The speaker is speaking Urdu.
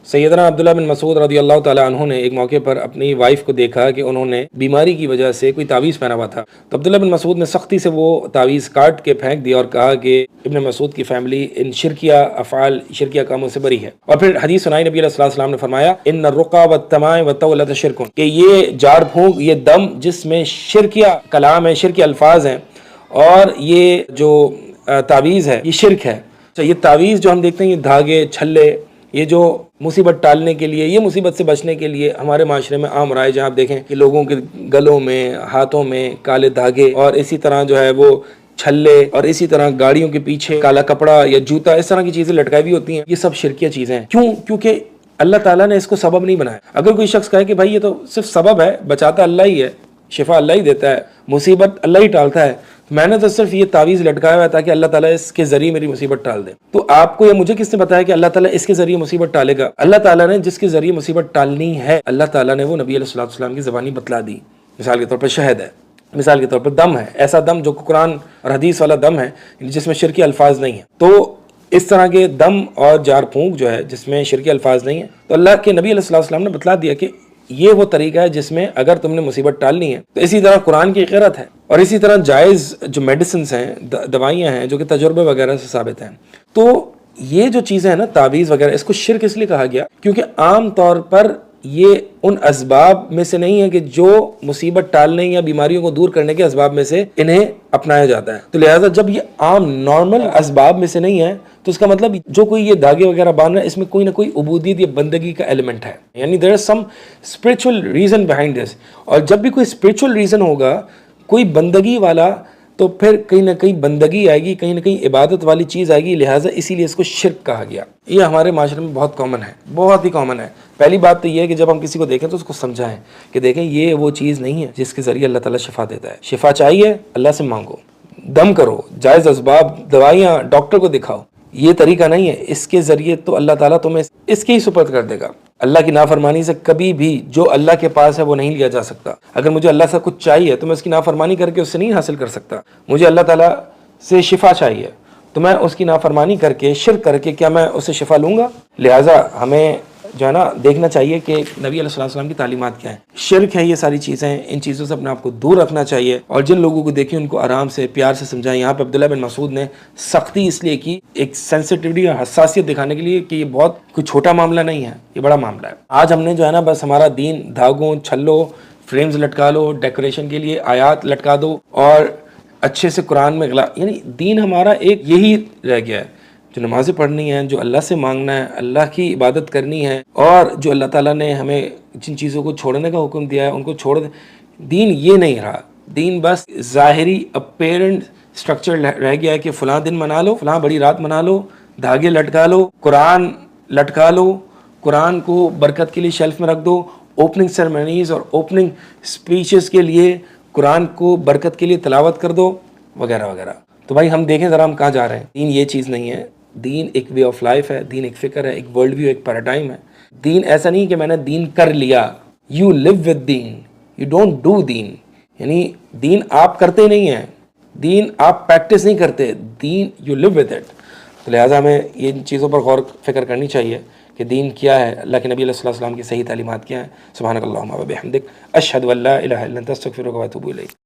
سیدنا عبداللہ بن مسعود رضی اللہ تعالیٰ عنہ نے ایک موقع پر اپنی وائف کو دیکھا کہ انہوں نے بیماری کی وجہ سے کوئی تعویذ پہنا ہوا تھا، تو عبداللہ بن مسعود نے سختی سے وہ تعویذ کاٹ کے پھینک دیا اور کہا کہ ابن مسعود کی فیملی ان شرکیہ افعال، شرکیہ کاموں سے بری ہے۔ اور پھر حدیث سنائی نبی علیہ السلام نے فرمایا ان الرقیٰ والتمائم والتولۃ شرک، کہ یہ جھاڑ پھونک، یہ دم جس میں شرکیہ کلام ہے، شرکیہ الفاظ ہیں، اور یہ جو تعویذ ہے یہ شرک ہے۔ یہ تعویذ جو ہم دیکھتے ہیں، یہ دھاگے، چھلے، یہ جو مصیبت ٹالنے کے لیے، یہ مصیبت سے بچنے کے لیے ہمارے معاشرے میں عام رائج ہیں۔ آپ دیکھیں کہ لوگوں کے گلوں میں، ہاتھوں میں کالے دھاگے، اور اسی طرح جو ہے وہ چھلے، اور اسی طرح گاڑیوں کے پیچھے کالا کپڑا یا جوتا، اس طرح کی چیزیں لٹکائی ہوئی ہوتی ہیں۔ یہ سب شرکیہ چیزیں ہیں۔ کیوں؟ کیونکہ اللہ تعالیٰ نے اس کو سبب نہیں بنایا۔ اگر کوئی شخص کہے کہ بھائی یہ تو صرف سبب ہے، بچاتا اللہ ہی ہے، شفا اللہ ہی دیتا ہے، مصیبت اللہ ہی ٹالتا ہے، میں نے تو صرف یہ تعویذ لٹکایا ہوا ہے تاکہ اللہ تعالیٰ اس کے ذریعے میری مصیبت ٹال دے، تو آپ کو یا مجھے کس نے بتایا کہ اللہ تعالیٰ اس کے ذریعے مصیبت ٹالے گا؟ اللہ تعالیٰ نے جس کے ذریعے مصیبت ٹالنی ہے، اللہ تعالیٰ نے وہ نبی علیہ السلام کی زبانی بتلا دی۔ مثال کے طور پر شہد ہے، مثال کے طور پر دم ہے، ایسا دم جو قرآن اور حدیث والا دم ہے جس میں شرکی الفاظ نہیں ہیں۔ تو اس طرح کے دم اور جھاڑ پھونک جو ہے جس میں شرکی الفاظ نہیں ہیں، تو اللہ کے نبی علیہ السلام نے بتلا دیا کہ یہ وہ طریقہ ہے جس میں اگر تم نے مصیبت ٹالنی ہے۔ تو اسی طرح قرآن کی قرأت ہے، اور اسی طرح جائز جو میڈیسنز ہیں، دوائیاں ہیں جو کہ تجربے وغیرہ سے ثابت ہیں۔ تو یہ جو چیزیں ہیں نا، تعویذ وغیرہ، اس کو شرک اس لیے کہا گیا کیونکہ عام طور پر یہ ان اسباب میں سے نہیں ہے کہ جو مصیبت ٹالنے یا بیماریوں کو دور کرنے کے اسباب میں سے انہیں اپنایا جاتا ہے۔ تو لہٰذا جب یہ عام نارمل اسباب میں سے نہیں ہے تو اس کا مطلب جو کوئی یہ دھاگے وغیرہ باندھ رہا ہے، اس میں کوئی نہ کوئی عبودیت یا بندگی کا ایلیمنٹ ہے، یعنی there is some spiritual reason behind this۔ اور جب بھی کوئی spiritual reason ہوگا، کوئی بندگی والا، تو پھر کہیں نہ کہیں بندگی آئے گی، کہیں نہ کہیں عبادت والی چیز آئے گی، لہٰذا اسی لیے اس کو شرک کہا گیا۔ یہ ہمارے معاشرے میں بہت کامن ہے، بہت ہی کامن ہے۔ پہلی بات تو یہ ہے کہ جب ہم کسی کو دیکھیں تو اس کو سمجھائیں کہ دیکھیں یہ وہ چیز نہیں ہے جس کے ذریعے اللہ تعالیٰ شفا دیتا ہے۔ شفا چاہیے اللہ سے مانگو، دم کرو، جائز اسباب، دوائیاں، ڈاکٹر کو دکھاؤ، یہ طریقہ نہیں ہے۔ اس کے ذریعے تو اللہ تعالیٰ تمہیں اس کے ہی سپرد کر دے گا۔ اللہ کی نافرمانی سے کبھی بھی جو اللہ کے پاس ہے وہ نہیں لیا جا سکتا۔ اگر مجھے اللہ سے کچھ چاہیے تو میں اس کی نافرمانی کر کے اس سے نہیں حاصل کر سکتا۔ مجھے اللہ تعالیٰ سے شفا چاہیے تو میں اس کی نافرمانی کر کے، شرک کر کے، کیا میں اس سے شفا لوں گا؟ لہٰذا ہمیں جو ہے نا دیکھنا چاہیے کہ نبی علیہ السلام کی تعلیمات کیا ہیں۔ شرک ہے یہ ساری چیزیں، ان چیزوں سے اپنے آپ کو دور رکھنا چاہیے، اور جن لوگوں کو دیکھیں ان کو آرام سے، پیار سے سمجھائیں۔ یہاں پہ عبداللہ بن مسعود نے سختی اس لیے کی، ایک سینسٹیوٹی اور حساسیت دکھانے کے لیے کہ یہ بہت کوئی چھوٹا معاملہ نہیں ہے، یہ بڑا معاملہ ہے۔ آج ہم نے جو ہے نا بس ہمارا دین دھاگوں، چھلوں، فریمز لٹکا لو، ڈیکوریشن کے لیے آیات لٹکا دو، اور اچھے سے قرآن میں یعنی دین ہمارا ایک یہی رہ گیا ہے، جو نمازیں پڑھنی ہیں، جو اللہ سے مانگنا ہے، اللہ کی عبادت کرنی ہے، اور جو اللہ تعالیٰ نے ہمیں جن چیزوں کو چھوڑنے کا حکم دیا ہے ان کو چھوڑ دیں۔ دین یہ نہیں رہا، دین بس ظاہری اپیرنٹ سٹرکچر رہ گیا ہے کہ فلاں دن منا لو، فلاں بڑی رات منا لو، دھاگے لٹکا لو، قرآن لٹکا لو، قرآن کو برکت کے لیے شیلف میں رکھ دو، اوپننگ سیرمنیز اور اوپننگ اسپیچز کے لیے قرآن کو برکت کے لیے تلاوت کر دو، وغیرہ وغیرہ۔ تو بھائی ہم دیکھیں ذرا ہم کہاں جا رہے ہیں۔ دین یہ چیز نہیں ہے، دین ایک وے آف لائف ہے، دین ایک فکر ہے، ایک ورلڈ ویو، ایک پیراڈائم ہے۔ دین ایسا نہیں کہ میں نے دین کر لیا، یو لیو ود دین، یو ڈونٹ ڈو دین، یعنی دین آپ کرتے نہیں ہیں، دین آپ پریکٹس نہیں کرتے، then you live with it. تو لہٰذا ہمیں ان چیزوں پر غور فکر کرنی چاہیے کہ دین کیا ہے، اللہ کے نبی علیہ السلام کی صحیح تعلیمات کیا ہیں۔ سبحانک اللہم و بحمدک، اشہد ان لا الہ الا انت، استغفرک و اتوب الیک۔